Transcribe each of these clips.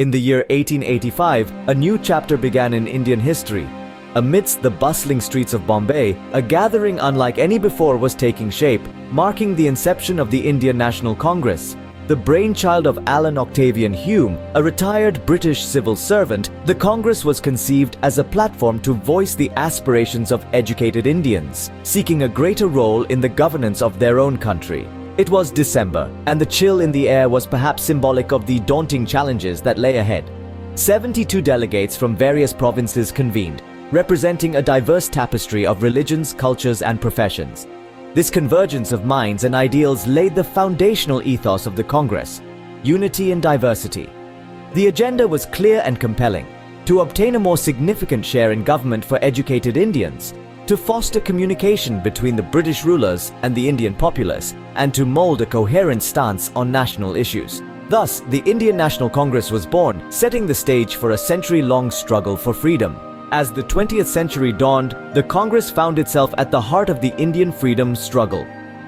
In the year 1885, a new chapter began in Indian history. Amidst the bustling streets of Bombay, a gathering unlike any before was taking shape, marking the inception of the Indian National Congress. The brainchild of Alan Octavian Hume, a retired British civil servant, the Congress was conceived as a platform to voice the aspirations of educated Indians, seeking a greater role in the governance of their own country. It was December, and the chill in the air was perhaps symbolic of the daunting challenges that lay ahead. 72 delegates from various provinces convened, representing a diverse tapestry of religions, cultures, and professions. This convergence of minds and ideals laid the foundational ethos of the Congress: unity in diversity. The agenda was clear and compelling: to obtain a more significant share in government for educated Indians, to foster communication between the British rulers and the Indian populace, and to mold a coherent stance on national issues. Thus, the Indian National Congress was born, setting the stage for a century-long struggle for freedom. As the 20th century dawned, the Congress found itself at the heart of the Indian freedom struggle.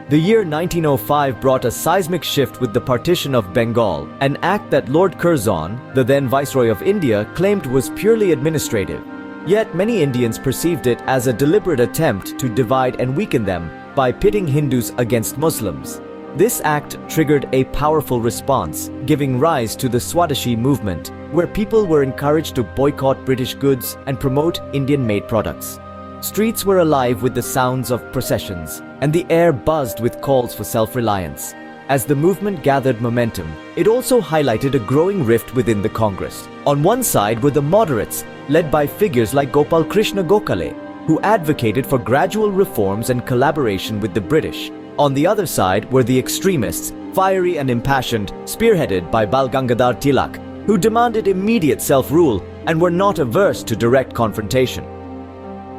The year 1905 brought a seismic shift with the Partition of Bengal, an act that Lord Curzon, the then Viceroy of India, claimed was purely administrative. Yet many Indians perceived it as a deliberate attempt to divide and weaken them by pitting Hindus against Muslims. This act triggered a powerful response, giving rise to the Swadeshi movement, where people were encouraged to boycott British goods and promote Indian-made products. Streets were alive with the sounds of processions, and the air buzzed with calls for self-reliance. As the movement gathered momentum, it also highlighted a growing rift within the Congress. On one side were the moderates, led by figures like Gopal Krishna Gokhale, who advocated for gradual reforms and collaboration with the British. On the other side were the extremists, fiery and impassioned, spearheaded by Bal Gangadhar Tilak, who demanded immediate self-rule and were not averse to direct confrontation.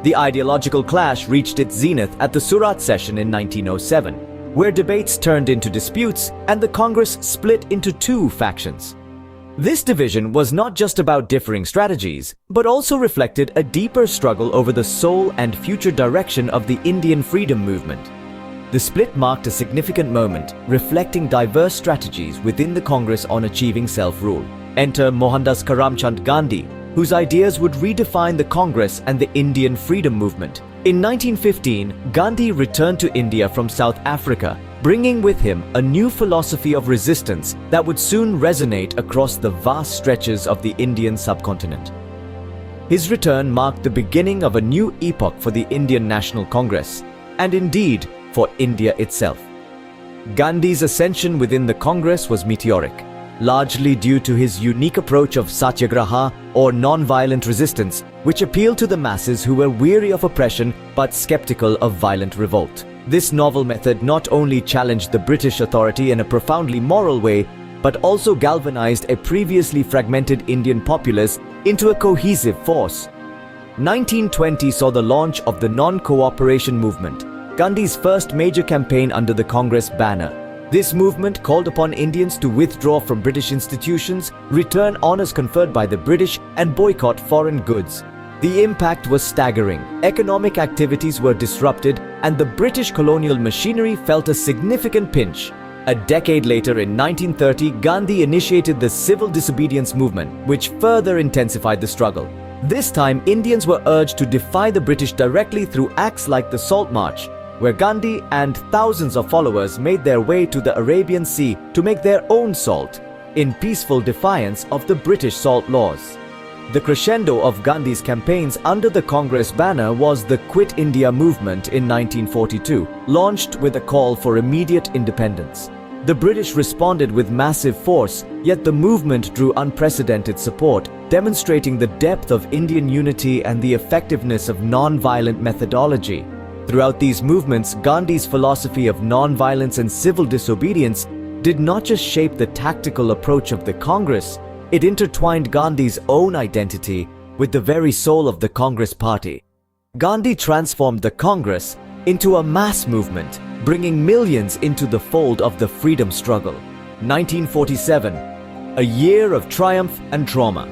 The ideological clash reached its zenith at the Surat session in 1907, where debates turned into disputes and the Congress split into two factions. This division was not just about differing strategies, but also reflected a deeper struggle over the soul and future direction of the Indian freedom movement. The split marked a significant moment, reflecting diverse strategies within the Congress on achieving self-rule. Enter Mohandas Karamchand Gandhi, whose ideas would redefine the Congress and the Indian freedom movement. In 1915, Gandhi returned to India from South Africa, bringing with him a new philosophy of resistance that would soon resonate across the vast stretches of the Indian subcontinent. His return marked the beginning of a new epoch for the Indian National Congress, and indeed, for India itself. Gandhi's ascension within the Congress was meteoric, largely due to his unique approach of satyagraha, or non-violent resistance, which appealed to the masses who were weary of oppression but skeptical of violent revolt. This novel method not only challenged the British authority in a profoundly moral way, but also galvanized a previously fragmented Indian populace into a cohesive force. 1920 saw the launch of the non-cooperation movement, Gandhi's first major campaign under the Congress banner. This movement called upon Indians to withdraw from British institutions, return honors conferred by the British, and boycott foreign goods. The impact was staggering. Economic activities were disrupted, and the British colonial machinery felt a significant pinch. A decade later, in 1930, Gandhi initiated the civil disobedience movement, which further intensified the struggle. This time, Indians were urged to defy the British directly through acts like the Salt March, where Gandhi and thousands of followers made their way to the Arabian Sea to make their own salt, in peaceful defiance of the British salt laws. The crescendo of Gandhi's campaigns under the Congress banner was the Quit India movement in 1942, launched with a call for immediate independence. The British responded with massive force, yet the movement drew unprecedented support, demonstrating the depth of Indian unity and the effectiveness of non-violent methodology. Throughout these movements, Gandhi's philosophy of non-violence and civil disobedience did not just shape the tactical approach of the Congress, it intertwined Gandhi's own identity with the very soul of the Congress party. Gandhi transformed the Congress into a mass movement, bringing millions into the fold of the freedom struggle. 1947, a year of triumph and trauma.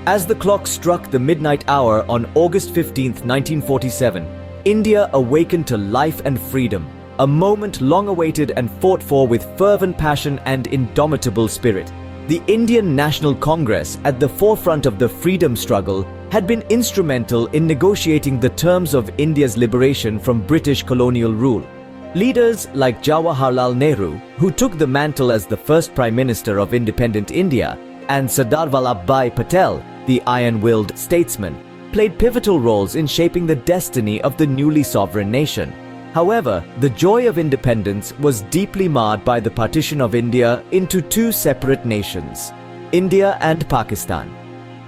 As the clock struck the midnight hour on August 15, 1947, India awakened to life and freedom, a moment long awaited and fought for with fervent passion and indomitable spirit. The Indian National Congress, at the forefront of the freedom struggle, had been instrumental in negotiating the terms of India's liberation from British colonial rule. Leaders like Jawaharlal Nehru, who took the mantle as the first Prime Minister of independent India, and Sardar Vallabhbhai Patel, the iron-willed statesman, played pivotal roles in shaping the destiny of the newly sovereign nation. However, the joy of independence was deeply marred by the partition of India into two separate nations, India and Pakistan.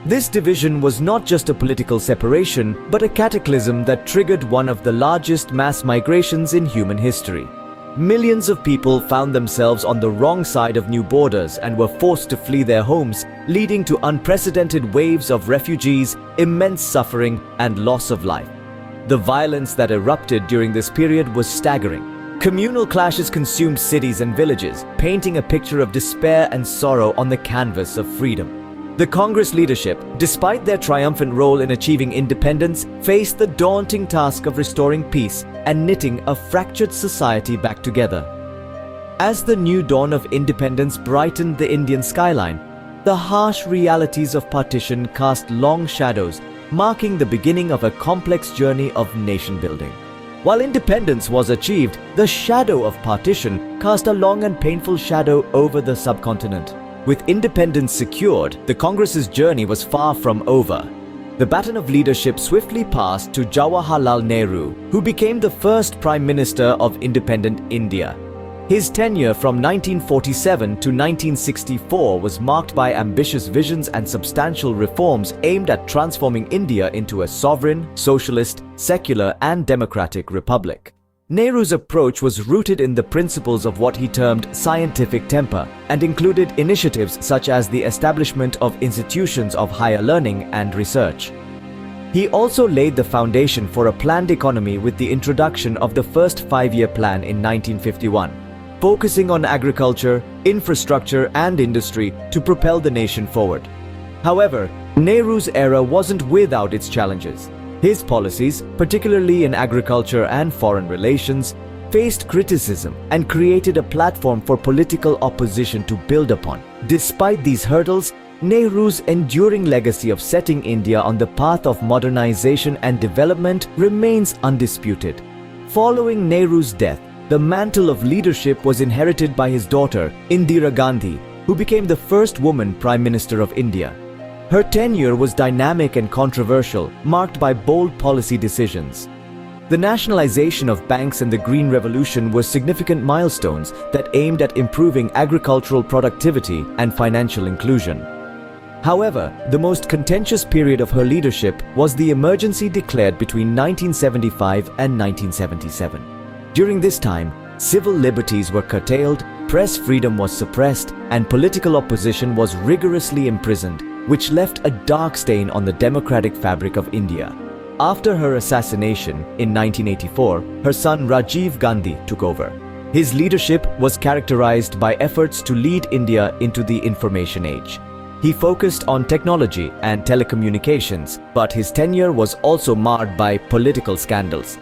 This division was not just a political separation, but a cataclysm that triggered one of the largest mass migrations in human history. Millions of people found themselves on the wrong side of new borders and were forced to flee their homes, leading to unprecedented waves of refugees, immense suffering, and loss of life. The violence that erupted during this period was staggering. Communal clashes consumed cities and villages, painting a picture of despair and sorrow on the canvas of freedom. The Congress leadership, despite their triumphant role in achieving independence, faced the daunting task of restoring peace and knitting a fractured society back together. As the new dawn of independence brightened the Indian skyline, the harsh realities of partition cast long shadows, marking the beginning of a complex journey of nation-building. While independence was achieved, the shadow of partition cast a long and painful shadow over the subcontinent. With independence secured, the Congress's journey was far from over. The baton of leadership swiftly passed to Jawaharlal Nehru, who became the first Prime Minister of independent India. His tenure from 1947 to 1964 was marked by ambitious visions and substantial reforms aimed at transforming India into a sovereign, socialist, secular, and democratic republic. Nehru's approach was rooted in the principles of what he termed scientific temper and included initiatives such as the establishment of institutions of higher learning and research. He also laid the foundation for a planned economy with the introduction of the first five-year plan in 1951. Focusing on agriculture, infrastructure, and industry to propel the nation forward. However, Nehru's era wasn't without its challenges. His policies, particularly in agriculture and foreign relations, faced criticism and created a platform for political opposition to build upon. Despite these hurdles, Nehru's enduring legacy of setting India on the path of modernization and development remains undisputed. Following Nehru's death, the mantle of leadership was inherited by his daughter, Indira Gandhi, who became the first woman Prime Minister of India. Her tenure was dynamic and controversial, marked by bold policy decisions. The nationalization of banks and the Green Revolution were significant milestones that aimed at improving agricultural productivity and financial inclusion. However, the most contentious period of her leadership was the emergency declared between 1975 and 1977. During this time, civil liberties were curtailed, press freedom was suppressed, and political opposition was rigorously imprisoned, which left a dark stain on the democratic fabric of India. After her assassination in 1984, her son Rajiv Gandhi took over. His leadership was characterized by efforts to lead India into the information age. He focused on technology and telecommunications, but his tenure was also marred by political scandals.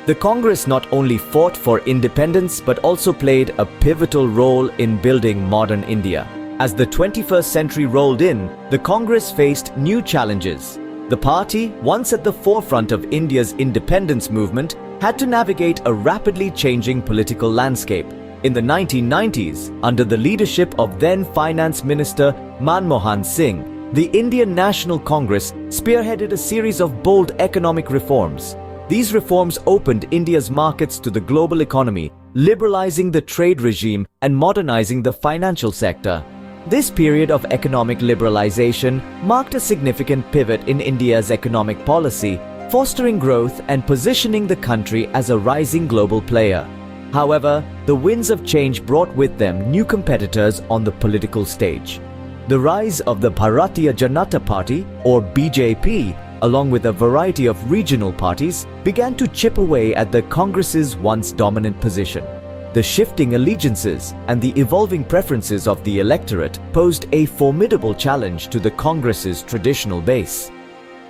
The Congress not only fought for independence but also played a pivotal role in building modern India. As the 21st century rolled in, the Congress faced new challenges. The party, once at the forefront of India's independence movement, had to navigate a rapidly changing political landscape. In the 1990s, under the leadership of then Finance Minister Manmohan Singh, the Indian National Congress spearheaded a series of bold economic reforms. These reforms opened India's markets to the global economy, liberalizing the trade regime and modernizing the financial sector. This period of economic liberalization marked a significant pivot in India's economic policy, fostering growth and positioning the country as a rising global player. However, the winds of change brought with them new competitors on the political stage. The rise of the Bharatiya Janata Party, or BJP, along with a variety of regional parties, began to chip away at the Congress's once dominant position. The shifting allegiances and the evolving preferences of the electorate posed a formidable challenge to the Congress's traditional base.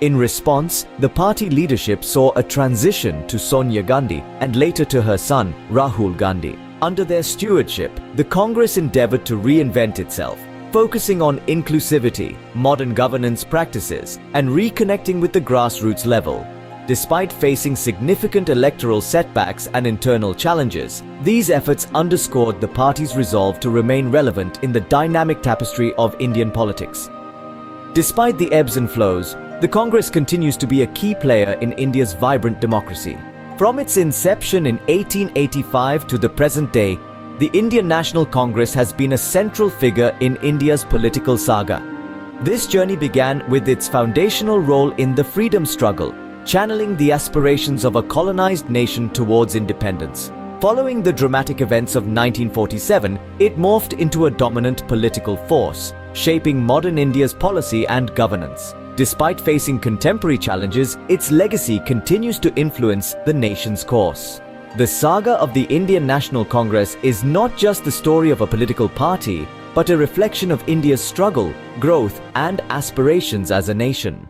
In response, the party leadership saw a transition to Sonia Gandhi and later to her son, Rahul Gandhi. Under their stewardship, the Congress endeavored to reinvent itself. focusing on inclusivity, modern governance practices, and reconnecting with the grassroots level. Despite facing significant electoral setbacks and internal challenges, these efforts underscored the party's resolve to remain relevant in the dynamic tapestry of Indian politics. Despite the ebbs and flows, the Congress continues to be a key player in India's vibrant democracy. From its inception in 1885 to the present day, the Indian National Congress has been a central figure in India's political saga. This journey began with its foundational role in the freedom struggle, channeling the aspirations of a colonized nation towards independence. Following the dramatic events of 1947, it morphed into a dominant political force, shaping modern India's policy and governance. Despite facing contemporary challenges, its legacy continues to influence the nation's course. The saga of the Indian National Congress is not just the story of a political party, but a reflection of India's struggle, growth, and aspirations as a nation.